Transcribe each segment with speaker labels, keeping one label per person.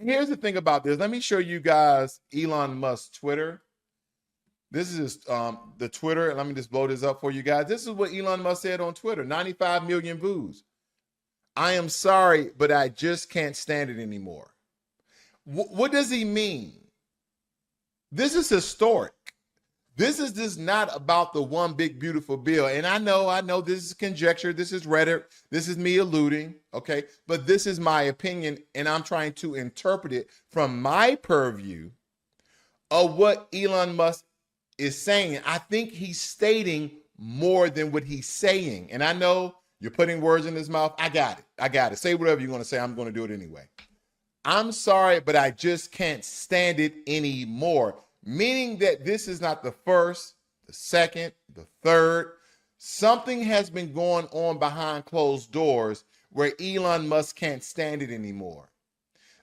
Speaker 1: here's the thing about this. Let me show you guys Elon Musk's Twitter. This is the Twitter. Let me just blow this up for you guys. This is what Elon Musk said on Twitter. 95 million views. I am sorry, but I just can't stand it anymore. What does he mean? This is historic. This is just not about the one big beautiful bill. And I know this is conjecture. This is rhetoric. This is me alluding. Okay. But this is my opinion. And I'm trying to interpret it from my purview of what Elon Musk is saying. I think he's stating more than what he's saying. And I know you're putting words in his mouth. I got it. Say whatever you want to say. I'm going to do it anyway. I'm sorry, but I just can't stand it anymore. Meaning that this is not the first, the second, the third. Something has been going on behind closed doors where Elon Musk can't stand it anymore.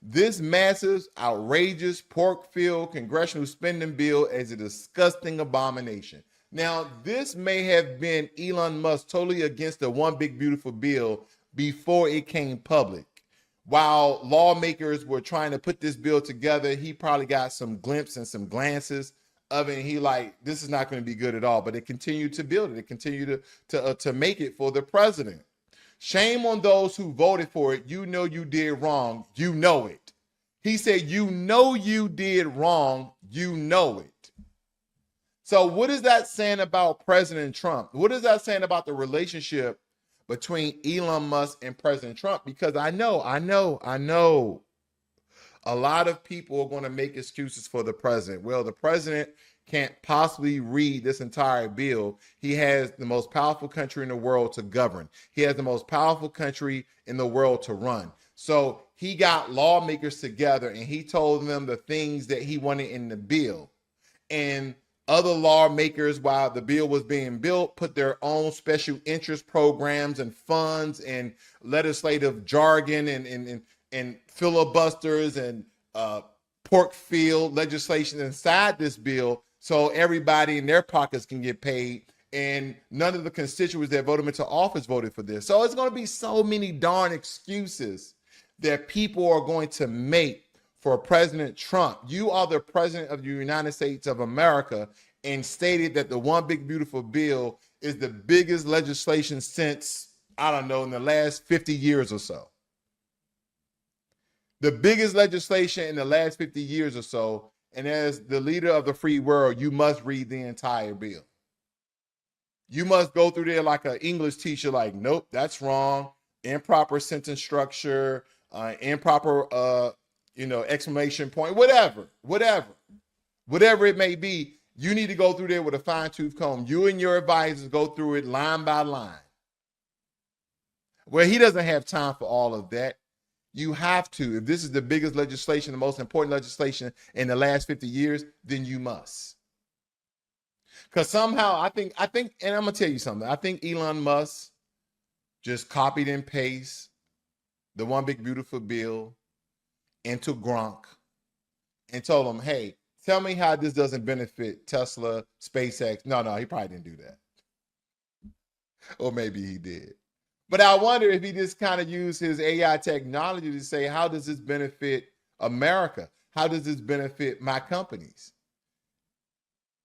Speaker 1: This massive, outrageous, pork-filled congressional spending bill is a disgusting abomination. Now, this may have been Elon Musk totally against the one big beautiful bill before it came public. While lawmakers were trying to put this bill together, he probably got some glimpses and some glances of it. And he like, this is not going to be good at all. But it continued to build it. It continued to make it for the president. Shame on those who voted for it. You know you did wrong. You know it. He said, you know you did wrong. You know it. So what is that saying about President Trump? What is that saying about the relationship between Elon Musk and President Trump? Because I know a lot of people are going to make excuses for the president. Well, the president can't possibly read this entire bill. He has the most powerful country in the world to govern. He has the most powerful country in the world to run. So he got lawmakers together and he told them the things that he wanted in the bill. And other lawmakers, while the bill was being built, put their own special interest programs and funds and legislative jargon and filibusters and pork field legislation inside this bill so everybody in their pockets can get paid. And none of the constituents that voted him into office voted for this. So it's going to be so many darn excuses that people are going to make for President Trump. You are the president of the United States of America and stated that the one big beautiful bill is the biggest legislation since, I don't know, in the last 50 years or so. The biggest legislation in the last 50 years or so. And as the leader of the free world, you must read the entire bill. You must go through there like an English teacher, like, nope, that's wrong. Improper sentence structure, improper, exclamation point, whatever it may be. You need to go through there with a fine-tooth comb. You and your advisors go through it line by line. Well, he doesn't have time for all of that. You have to. If this is the biggest legislation, the most important legislation in the last 50 years, then you must. Because somehow I think, and I'm going to tell you something. I think Elon Musk just copied and pasted the one big beautiful bill into Gronk and told him, hey, tell me how this doesn't benefit Tesla, SpaceX. No, he probably didn't do that. Or maybe he did. But I wonder if he just kind of used his AI technology to say, how does this benefit America? How does this benefit my companies?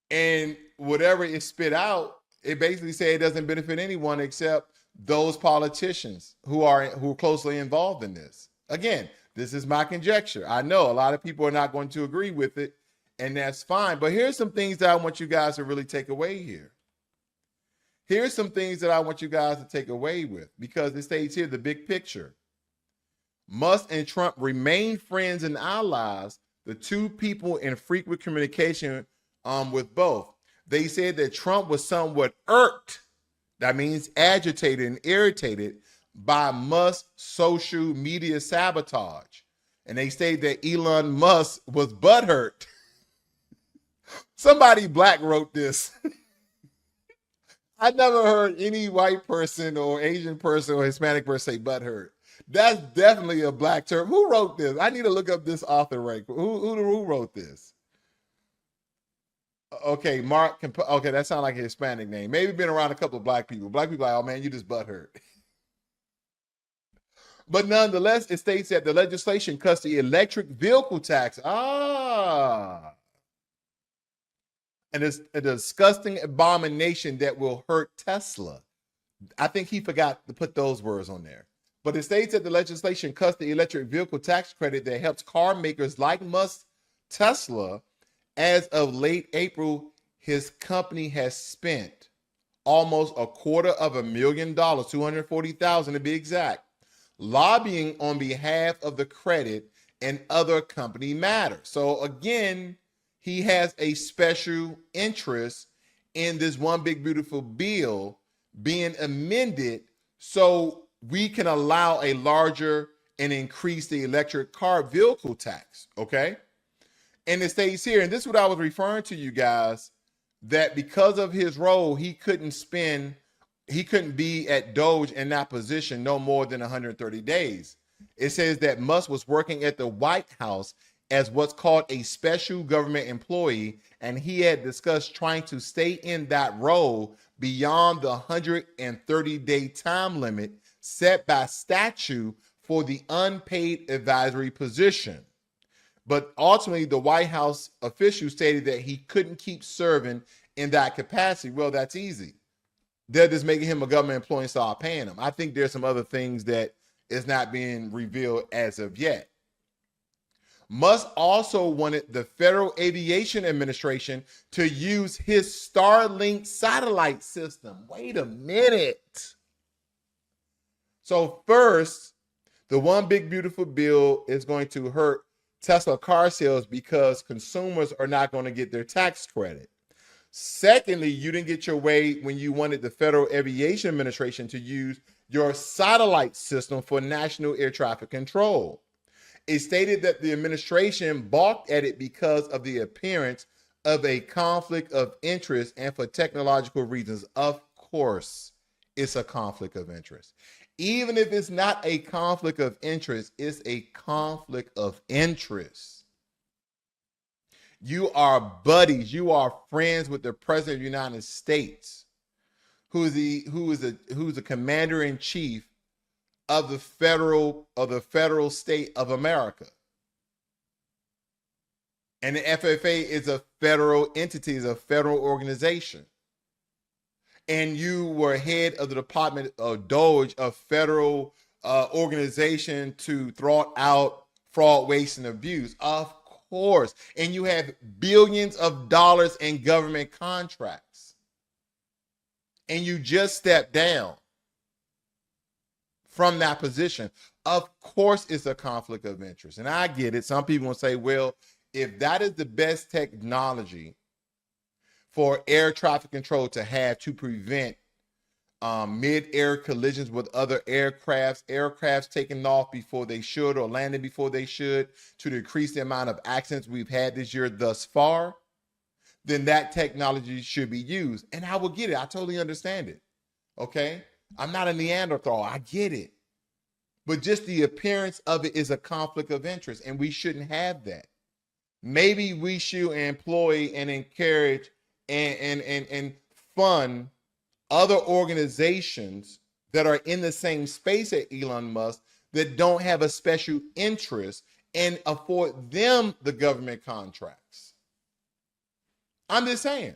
Speaker 1: And whatever it spit out, it basically said it doesn't benefit anyone except those politicians who are closely involved in this. Again, this is my conjecture. I know a lot of people are not going to agree with it, and that's fine. But here's some things that I want you guys to really take away here. Here's some things that I want you guys to take away with, because it states here the big picture. Musk and Trump remain friends and allies, the two people in frequent communication with both. They said that Trump was somewhat irked, that means agitated and irritated, by Musk's social media sabotage. And they say that Elon Musk was butthurt. Somebody black wrote this. I never heard any white person or Asian person or Hispanic person say butthurt. That's definitely a black term. Who wrote this? I need to look up this author right quick. Who wrote this? Okay, Mark. Okay, that sounds like a Hispanic name. Maybe been around a couple of black people. Black people like, oh man, you just butthurt. But nonetheless, it states that the legislation cuts the electric vehicle tax. And it's a disgusting abomination that will hurt Tesla. I think he forgot to put those words on there. But it states that the legislation cuts the electric vehicle tax credit that helps car makers like Musk Tesla. As of late April, his company has spent almost $250,000, $240,000 to be exact, lobbying on behalf of the credit and other company matters. So again, he has a special interest in this one big beautiful bill being amended so we can allow a larger and increase the electric car vehicle tax, okay? And it states here, and this is what I was referring to you guys, that because of his role, he couldn't be at Doge in that position no more than 130 days. It says that Musk was working at the White House as what's called a special government employee, and he had discussed trying to stay in that role beyond the 130-day time limit set by statute for the unpaid advisory position. But ultimately, the White House official stated that he couldn't keep serving in that capacity. Well, that's easy. They're just making him a government employee and start paying him. I think there's some other things that is not being revealed as of yet. Musk also wanted the Federal Aviation Administration to use his Starlink satellite system. Wait a minute. So first, the one big beautiful bill is going to hurt Tesla car sales because consumers are not going to get their tax credit. Secondly, you didn't get your way when you wanted the Federal Aviation Administration to use your satellite system for national air traffic control. It stated that the administration balked at it because of the appearance of a conflict of interest and for technological reasons. Of course, it's a conflict of interest. Even if it's not a conflict of interest, it's a conflict of interest. You are buddies, you are friends with the President of the United States, who's the commander-in-chief of the federal state of America. And the FFA is a federal entity, is a federal organization. And you were head of the Department of Doge, a federal organization to thwart out fraud, waste, and abuse. Of course. And you have billions of dollars in government contracts. And you just stepped down from that position. Of course, it's a conflict of interest. And I get it. Some people will say, well, if that is the best technology for air traffic control to have to prevent mid-air collisions with other aircrafts taking off before they should or landing before they should, to decrease the amount of accidents we've had this year thus far, then that technology should be used. And I will get it. I totally understand it. Okay? I'm not a Neanderthal. I get it. But just the appearance of it is a conflict of interest, and we shouldn't have that. Maybe we should employ and encourage and fund other organizations that are in the same space as Elon Musk that don't have a special interest and afford them the government contracts. I'm just saying.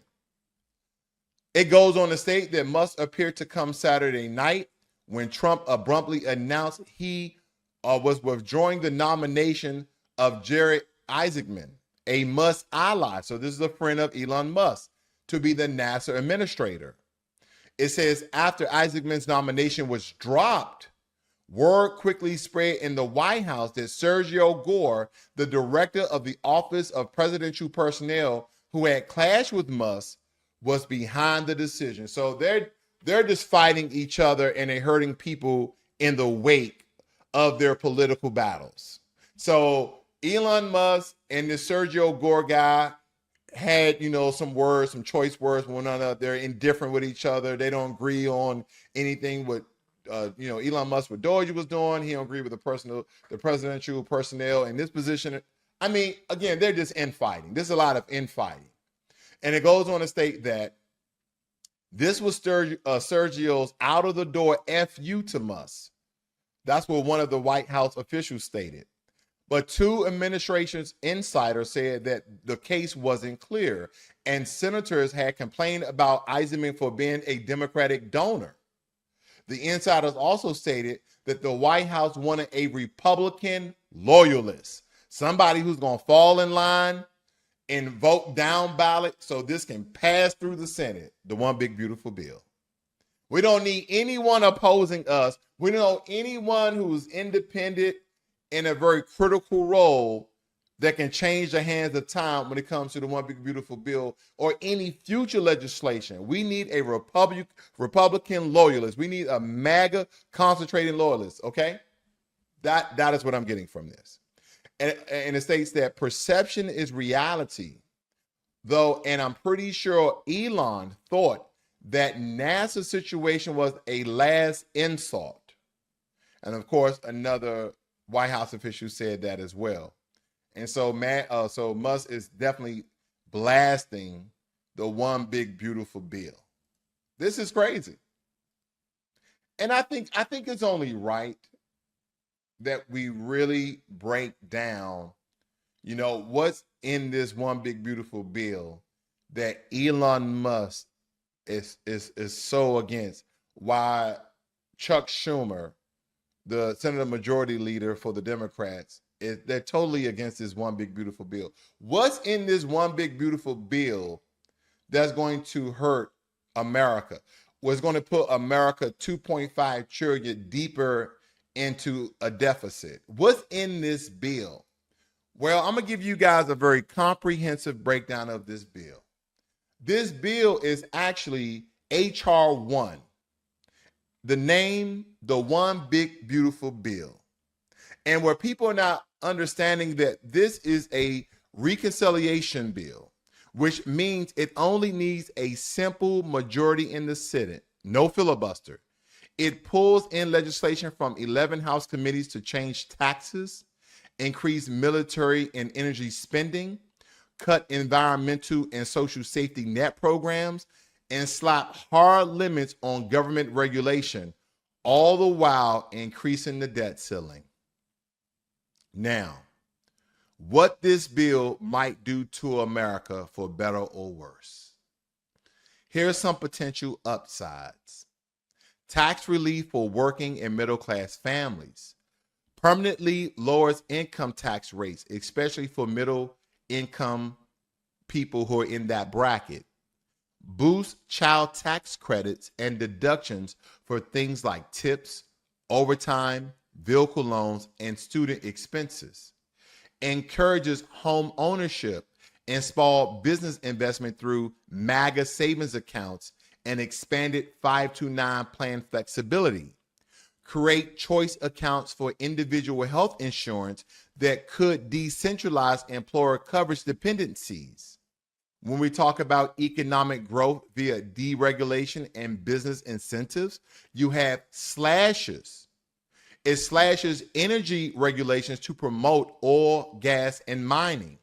Speaker 1: It goes on to state that Musk appeared to come Saturday night when Trump abruptly announced he was withdrawing the nomination of Jared Isaacman, a Musk ally. So this is a friend of Elon Musk, to be the NASA administrator. It says after Isaacman's nomination was dropped, word quickly spread in the White House that Sergio Gore, the director of the Office of Presidential Personnel, who had clashed with Musk, was behind the decision. So they're just fighting each other, and they're hurting people in the wake of their political battles. So Elon Musk and the Sergio Gore guy had, some choice words with one another. They're indifferent with each other. They don't agree on anything with, Elon Musk, what Doge was doing. He don't agree with the presidential personnel in this position. I mean, again, they're just infighting. There's a lot of infighting. And it goes on to state that this was Sergio's out of the door FU to Musk. That's what one of the White House officials stated. But two administration's insiders said that the case wasn't clear, and senators had complained about Eisenman for being a Democratic donor. The insiders also stated that the White House wanted a Republican loyalist, somebody who's going to fall in line and vote down ballot so this can pass through the Senate, the one big beautiful bill. We don't need anyone opposing us. We don't need anyone who's independent in a very critical role that can change the hands of time when it comes to the one big beautiful bill or any future legislation. We need a Republican loyalist. We need a MAGA concentrated loyalist, okay? That is what I'm getting from this. And it states that perception is reality, though, and I'm pretty sure Elon thought that NASA's situation was a last insult. And of course, another White House official said that as well. And so, so Musk is definitely blasting the one big beautiful bill. This is crazy. And I think it's only right that we really break down, you know, what's in this one big beautiful bill that Elon Musk is so against. Why Chuck Schumer, the Senate Majority Leader for the Democrats, they're totally against this one big beautiful bill. What's in this one big beautiful bill that's going to hurt America? Was going to put America 2.5 trillion deeper into a deficit. What's in this bill? Well, I'm gonna give you guys a very comprehensive breakdown of this bill. This bill is actually HR 1. The name, the one big beautiful bill. And where people are not understanding that this is a reconciliation bill, which means it only needs a simple majority in the Senate, no filibuster. It pulls in legislation from 11 House committees to change taxes, increase military and energy spending, cut environmental and social safety net programs, and slap hard limits on government regulation, all the while increasing the debt ceiling. Now, what this bill might do to America for better or worse. Here's some potential upsides. Tax relief for working and middle-class families. Permanently lowers income tax rates, especially for middle-income people who are in that bracket. Boost child tax credits and deductions for things like tips, overtime, vehicle loans, and student expenses. Encourages home ownership and small business investment through MAGA savings accounts and expanded 529 plan flexibility. Create choice accounts for individual health insurance that could decentralize employer coverage dependencies. When we talk about economic growth via deregulation and business incentives, you have slashes. It slashes energy regulations to promote oil, gas, and mining.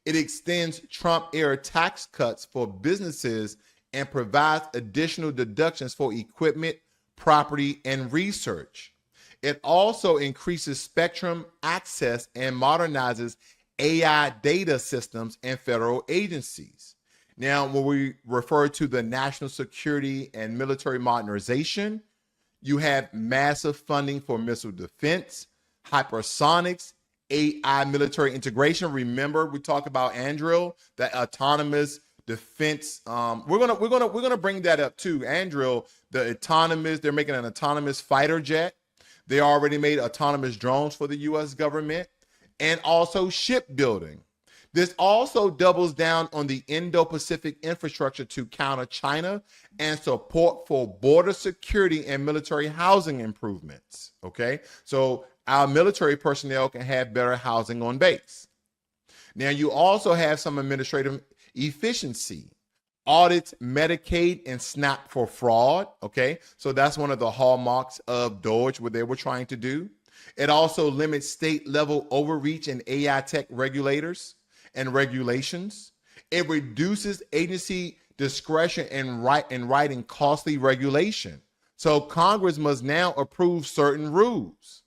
Speaker 1: It extends Trump-era tax cuts for businesses and provides additional deductions for equipment, property, and research. It also increases spectrum access and modernizes AI data systems and federal agencies. Now, when we refer to the national security and military modernization, you have massive funding for missile defense, hypersonics, AI military integration. Remember, we talked about Anduril, that autonomous defense. We're gonna bring that up too. Anduril, the autonomous. They're making an autonomous fighter jet. They already made autonomous drones for the U.S. government, and also shipbuilding. This also doubles down on the Indo-Pacific infrastructure to counter China and support for border security and military housing improvements. Okay, so our military personnel can have better housing on base. Now, you also have some administrative efficiency. Audits Medicaid and SNAP for fraud. Okay, so that's one of the hallmarks of DOGE, what they were trying to do. It also limits state level overreach and AI tech regulators and regulations. It reduces agency discretion in writing costly regulation. So Congress must now approve certain rules.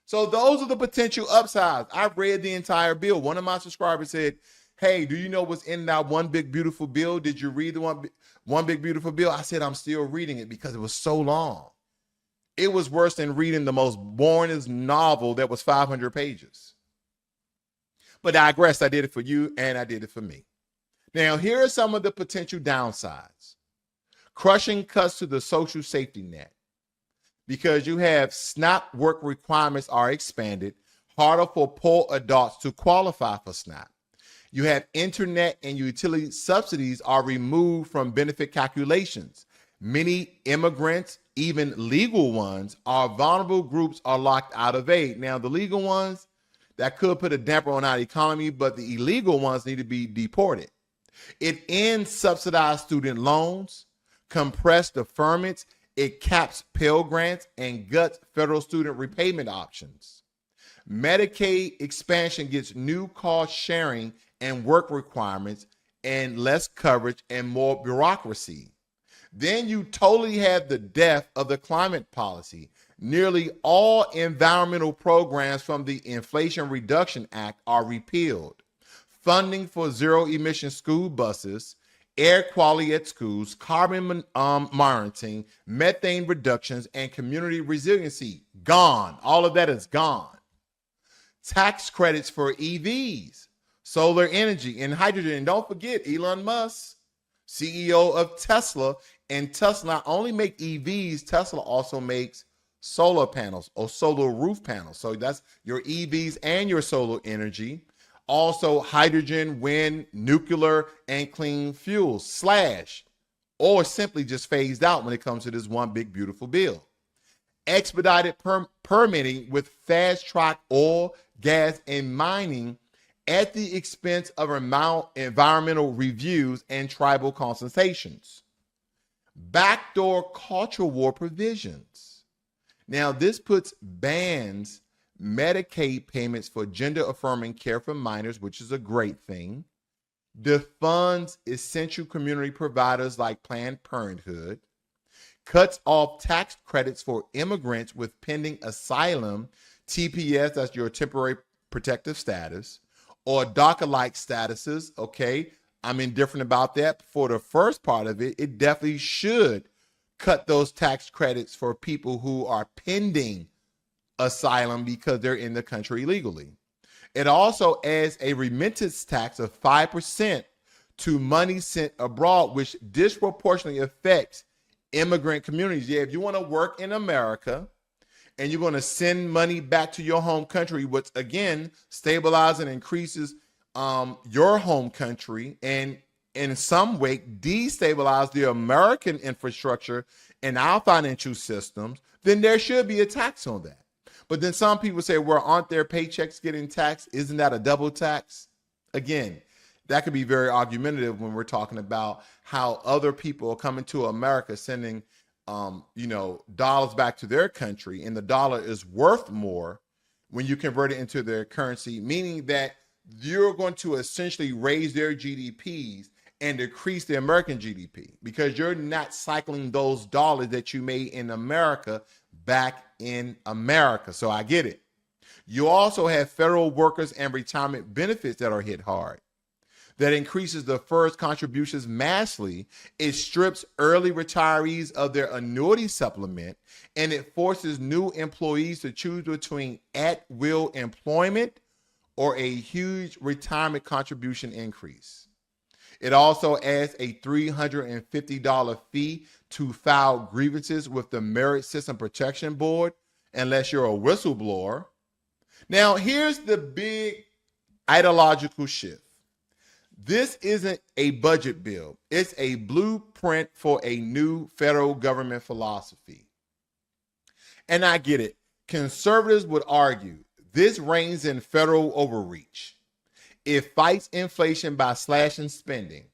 Speaker 1: So those are the potential upsides. I read the entire bill. One of my subscribers said, hey, do you know what's in that one big beautiful bill? Did you read the one big beautiful bill? I said, I'm still reading it because it was so long. It was worse than reading the most boringest novel that was 500 pages. But I digress. I did it for you and I did it for me. Now, here are some of the potential downsides. Crushing cuts to the social safety net because you have SNAP work requirements are expanded, harder for poor adults to qualify for SNAP. You have internet and utility subsidies are removed from benefit calculations. Many immigrants, even legal ones, are vulnerable groups are locked out of aid. Now, the legal ones, that could put a damper on our economy, but the illegal ones need to be deported. It ends subsidized student loans, compressed deferments, it caps Pell Grants, and guts federal student repayment options. Medicaid expansion gets new cost sharing and work requirements and less coverage and more bureaucracy. Then you totally have the death of the climate policy. Nearly all environmental programs from the Inflation Reduction Act are repealed. Funding for zero-emission school buses, air quality at schools, carbon monitoring, methane reductions, and community resiliency, gone. All of that is gone. Tax credits for EVs, solar energy, and hydrogen. And don't forget, Elon Musk, CEO of Tesla, and Tesla not only make EVs, Tesla also makes solar panels or solar roof panels. So that's your EVs and your solar energy. Also hydrogen, wind, nuclear, and clean fuels, slash, or simply just phased out when it comes to this one big beautiful bill. Expedited permitting with fast track oil, gas, and mining at the expense of environmental reviews and tribal consultations. Backdoor culture war provisions. Now, this puts bans Medicaid payments for gender-affirming care for minors, which is a great thing. Defunds essential community providers like Planned Parenthood. Cuts off tax credits for immigrants with pending asylum, TPS, that's your temporary protective status, or DACA-like statuses, okay? I'm indifferent about that. For the first part of it, it definitely should cut those tax credits for people who are pending asylum because they're in the country illegally. It also adds a remittance tax of 5% to money sent abroad, which disproportionately affects immigrant communities. Yeah, if you want to work in America and you're going to send money back to your home country, which again stabilizes and increases your home country and in some way destabilize the American infrastructure and our financial systems, then there should be a tax on that. But then some people say, well, aren't their paychecks getting taxed? Isn't that a double tax? Again, that could be very argumentative when we're talking about how other people are coming to America sending, dollars back to their country, and the dollar is worth more when you convert it into their currency, meaning that you're going to essentially raise their GDPs and decrease the American GDP because you're not cycling those dollars that you made in America back in America. So I get it. You also have federal workers and retirement benefits that are hit hard. That increases the first contributions massively. It strips early retirees of their annuity supplement, and it forces new employees to choose between at-will employment or a huge retirement contribution increase. It also adds a $350 fee to file grievances with the Merit System Protection Board unless you're a whistleblower. Now, here's the big ideological shift. This isn't a budget bill. It's a blueprint for a new federal government philosophy. And I get it. Conservatives would argue this reins in federal overreach. It fights inflation by slashing spending.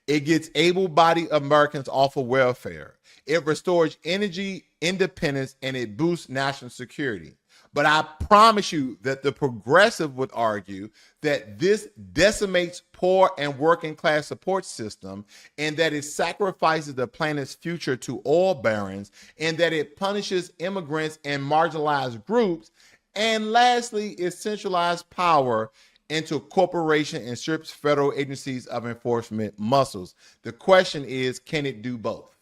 Speaker 1: It gets able-bodied Americans off of welfare. It restores energy independence and it boosts national security. But I promise you that the progressive would argue that this decimates poor and working class support system, and that it sacrifices the planet's future to oil barons, and that it punishes immigrants and marginalized groups, and lastly, it centralized power into corporation and strips federal agencies of enforcement muscles. The question is, can it do both?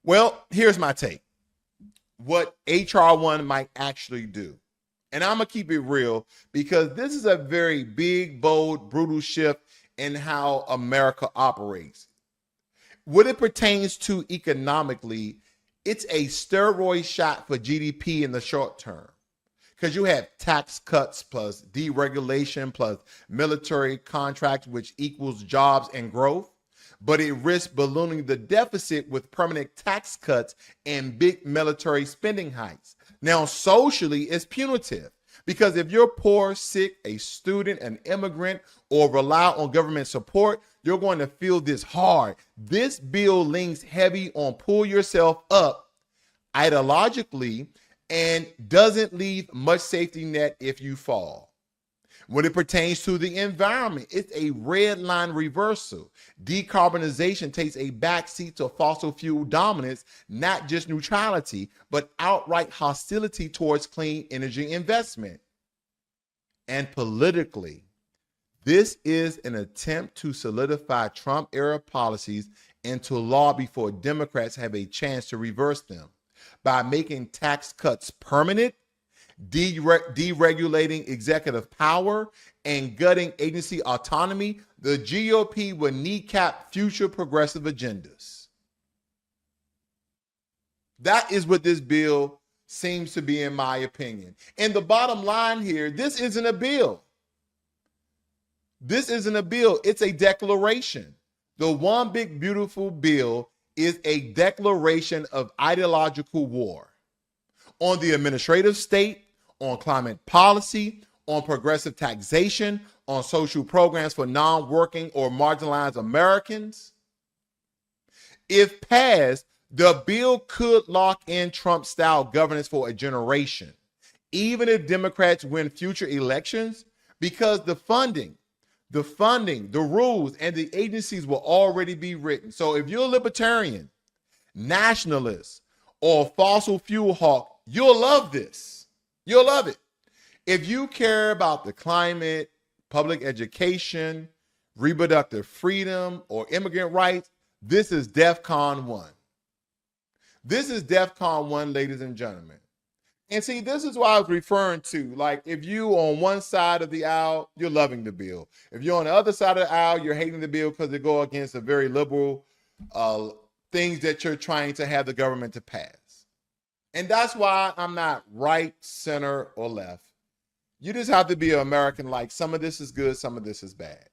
Speaker 1: Well, here's my take. What HR 1 might actually do. And I'm going to keep it real, because this is a very big, bold, brutal shift in how America operates. What it pertains to economically, it's a steroid shot for GDP in the short term, because you have tax cuts plus deregulation plus military contracts, which equals jobs and growth. But it risks ballooning the deficit with permanent tax cuts and big military spending hikes. Now, socially, it's punitive, because if you're poor, sick, a student, an immigrant, or rely on government support, you're going to feel this hard. This bill leans heavy on pull yourself up ideologically and doesn't leave much safety net if you fall. When it pertains to the environment, it's a red line reversal. Decarbonization takes a backseat to fossil fuel dominance, not just neutrality, but outright hostility towards clean energy investment. And politically, this is an attempt to solidify Trump-era policies into law before Democrats have a chance to reverse them. By making tax cuts permanent, deregulating executive power, and gutting agency autonomy, the GOP will kneecap future progressive agendas. That is what this bill seems to be, in my opinion. And the bottom line here, this isn't a bill. This isn't a bill. It's a declaration. The one big beautiful bill is a declaration of ideological war on the administrative state, on climate policy, on progressive taxation, on social programs for non-working or marginalized Americans. If passed, the bill could lock in Trump-style governance for a generation, even if Democrats win future elections, because the funding, the rules, and the agencies will already be written. So if you're a libertarian, nationalist, or fossil fuel hawk, you'll love this. You'll love it. If you care about the climate, public education, reproductive freedom, or immigrant rights, this is DEFCON 1. This is DEFCON 1, ladies and gentlemen. And see, this is what I was referring to. Like, if you on one side of the aisle, you're loving the bill. If you're on the other side of the aisle, you're hating the bill because they go against the very liberal things that you're trying to have the government to pass. And that's why I'm not right, center, or left. You just have to be an American. Like, some of this is good, some of this is bad.